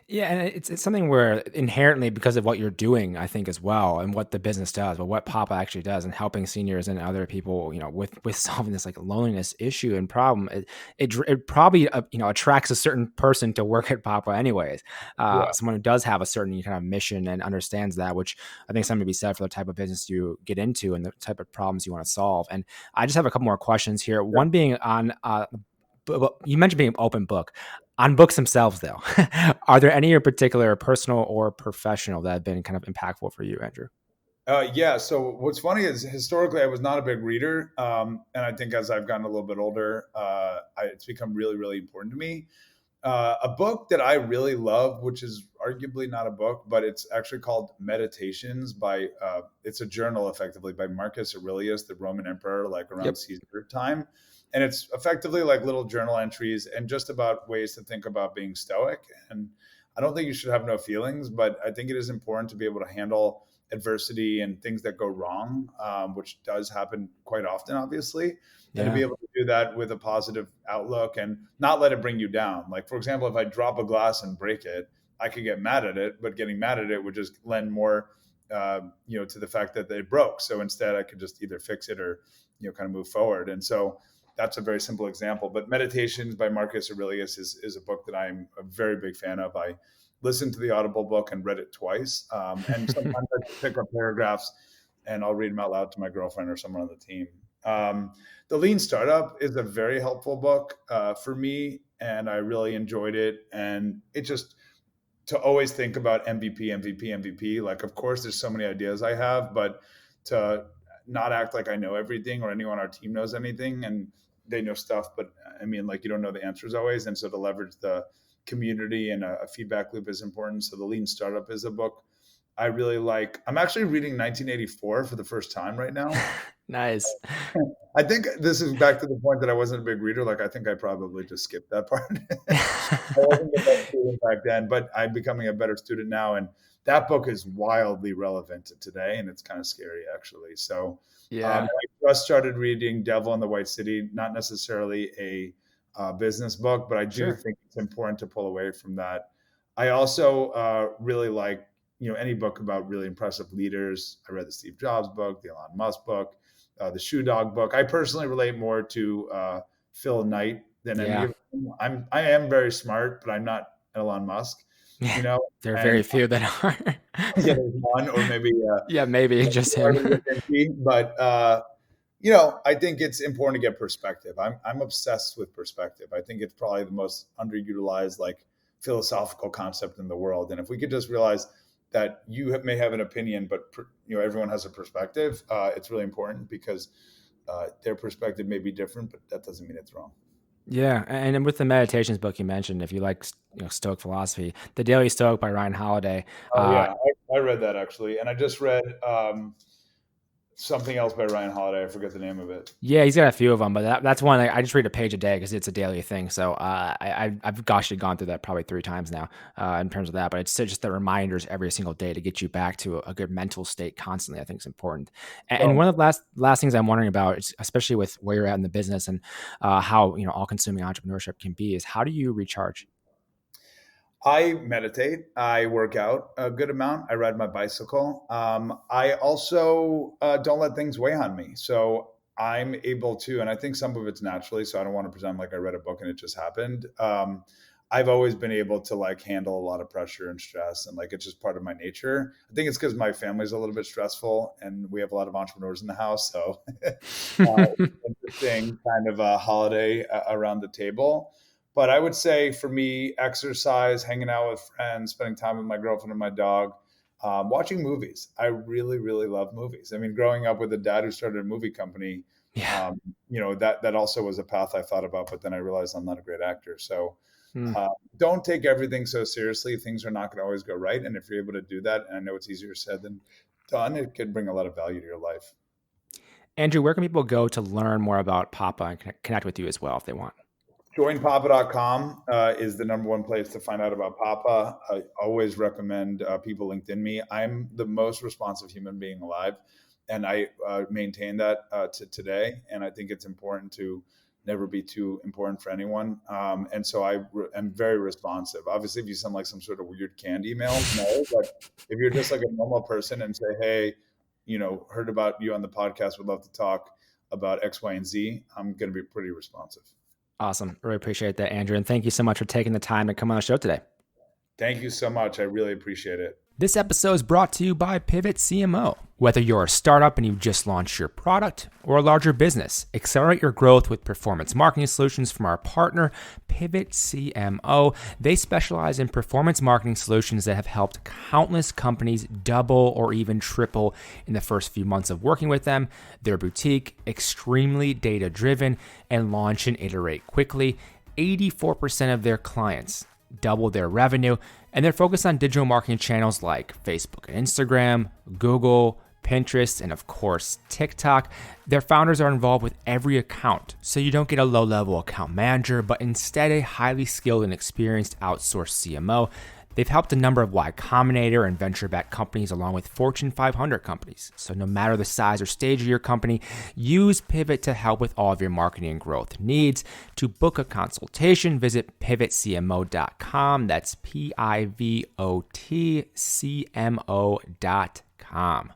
Yeah, and it's something where inherently, because of what you're doing, I think as well, and what the business does, but what Papa actually does, and helping seniors and other people, with solving this like loneliness issue and problem, it probably attracts a certain person to work at Papa anyways. Someone who does have a certain kind of mission and understands that, which I think something to be said for the type of business you get into and the type of problems you want to solve. And I just have a couple more questions here. One being on, you mentioned being an open book. On books themselves, though, are there any in particular, personal or professional, that have been kind of impactful for you, Andrew? Yeah. So what's funny is historically I was not a big reader, and I think as I've gotten a little bit older, it's become really, really important to me. A book that I really love, which is arguably not a book, but it's actually called Meditations by, it's a journal effectively by Marcus Aurelius, the Roman emperor, like around Caesar time. And it's effectively like little journal entries and just about ways to think about being stoic. And I don't think you should have no feelings, but I think it is important to be able to handle adversity and things that go wrong, which does happen quite often, obviously. And to be able to do that with a positive outlook and not let it bring you down. Like, for example, if I drop a glass and break it, I could get mad at it, but getting mad at it would just lend more, to the fact that it broke. So instead I could just either fix it or, kind of move forward. And so that's a very simple example. But Meditations by Marcus Aurelius is a book that I'm a very big fan of. I listened to the Audible book and read it twice. And sometimes I pick up paragraphs and I'll read them out loud to my girlfriend or someone on the team. The Lean Startup is a very helpful book for me, and I really enjoyed it. And it just, to always think about MVP. Like, of course, there's so many ideas I have, but to not act like I know everything or anyone on our team knows anything, and they know stuff, but I mean, like, you don't know the answers always. And so to leverage the community and a feedback loop is important. So The Lean Startup is a book I really like. I'm actually reading 1984 for the first time right now. Nice. I think this is back to the point that I wasn't a big reader. Like, I think I probably just skipped that part. I wasn't the best student back then, but I'm becoming a better student now. And that book is wildly relevant to today, and it's kind of scary, actually. So I just started reading Devil in the White City, not necessarily a business book, but I do think it's important to pull away from that. I also really like, any book about really impressive leaders. I read the Steve Jobs book, the Elon Musk book, the Shoe Dog book. I personally relate more to Phil Knight than any of them. I am very smart, but I'm not Elon Musk. There are very few that are. There's one, or maybe maybe just him. But I think it's important to get perspective. I'm obsessed with perspective. I think it's probably the most underutilized, like, philosophical concept in the world. And if we could just realize that you may have an opinion, but everyone has a perspective, it's really important, because their perspective may be different, but that doesn't mean it's wrong. Yeah, and with the Meditations book you mentioned, if you like Stoic philosophy, The Daily Stoic by Ryan Holiday. I read that, actually, and I just read something else by Ryan Holiday. I forget the name of it. Yeah, he's got a few of them, but that's one I just read a page a day because it's a daily thing. So I've actually gone through that probably 3 times now in terms of that. But it's just the reminders every single day to get you back to a good mental state constantly. I think is important. And one of the last things I'm wondering about, is, especially with where you're at in the business and how all-consuming entrepreneurship can be, is how do you recharge? I meditate. I work out a good amount. I ride my bicycle. I also don't let things weigh on me. So I'm able to, and I think some of it's naturally. So I don't want to pretend like I read a book and it just happened. I've always been able to like handle a lot of pressure and stress, and like it's just part of my nature. I think it's because my family's a little bit stressful, and we have a lot of entrepreneurs in the house. So interesting kind of a holiday around the table. But I would say for me, exercise, hanging out with friends, spending time with my girlfriend and my dog, watching movies. I really, really love movies. I mean, growing up with a dad who started a movie company, that also was a path I thought about, but then I realized I'm not a great actor. So don't take everything so seriously. Things are not going to always go right. And if you're able to do that, and I know it's easier said than done, it could bring a lot of value to your life. Andrew, where can people go to learn more about Papa and connect with you as well if they want? Joinpapa.com is the number one place to find out about Papa. I always recommend people LinkedIn me. I'm the most responsive human being alive, and I maintain that to today. And I think it's important to never be too important for anyone. And so I am very responsive. Obviously, if you sound like some sort of weird canned email, no. But if you're just like a normal person and say, hey, heard about you on the podcast, would love to talk about X, Y, and Z, I'm going to be pretty responsive. Awesome. Really appreciate that, Andrew. And thank you so much for taking the time to come on the show today. Thank you so much. I really appreciate it. This episode is brought to you by Pivot CMO. Whether you're a startup and you've just launched your product or a larger business, accelerate your growth with performance marketing solutions from our partner, Pivot CMO. They specialize in performance marketing solutions that have helped countless companies double or even triple in the first few months of working with them. They're boutique, extremely data-driven, and launch and iterate quickly. 84% of their clients double their revenue, and they're focused on digital marketing channels like Facebook and Instagram, Google, Pinterest, and of course, TikTok. Their founders are involved with every account, so you don't get a low-level account manager, but instead a highly skilled and experienced outsourced CMO. They've helped a number of Y Combinator and venture-backed companies along with Fortune 500 companies. So no matter the size or stage of your company, use Pivot to help with all of your marketing and growth needs. To book a consultation, visit pivotcmo.com. That's PIVOTCMO.com.